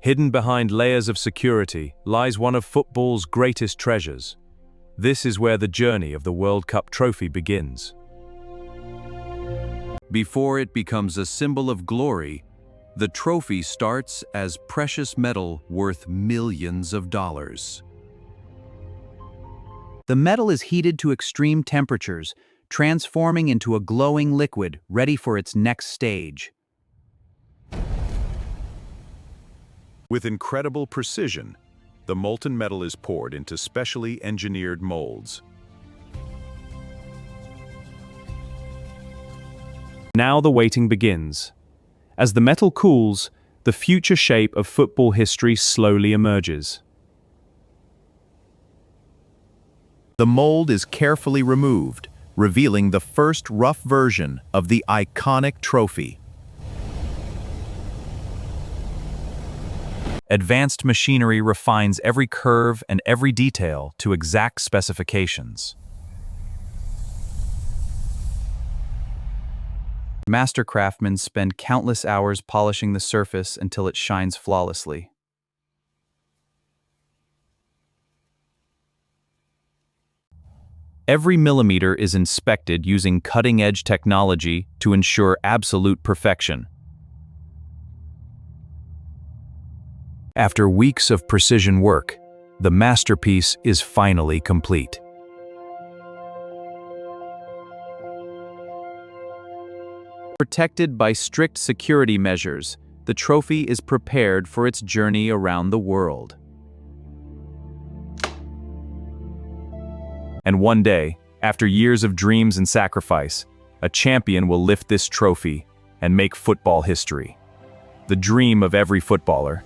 Hidden behind layers of security lies one of football's greatest treasures. This is where the journey of the World Cup trophy begins. Before it becomes a symbol of glory, the trophy starts as precious metal worth millions of dollars. The metal is heated to extreme temperatures, transforming into a glowing liquid ready for its next stage. With incredible precision, the molten metal is poured into specially engineered molds. Now the waiting begins. As the metal cools, the future shape of football history slowly emerges. The mold is carefully removed, revealing the first rough version of the iconic trophy. Advanced machinery refines every curve and every detail to exact specifications. Master craftsmen spend countless hours polishing the surface until it shines flawlessly. Every millimeter is inspected using cutting-edge technology to ensure absolute perfection. After weeks of precision work, the masterpiece is finally complete. Protected by strict security measures, the trophy is prepared for its journey around the world. And one day, after years of dreams and sacrifice, a champion will lift this trophy and make football history. The dream of every footballer,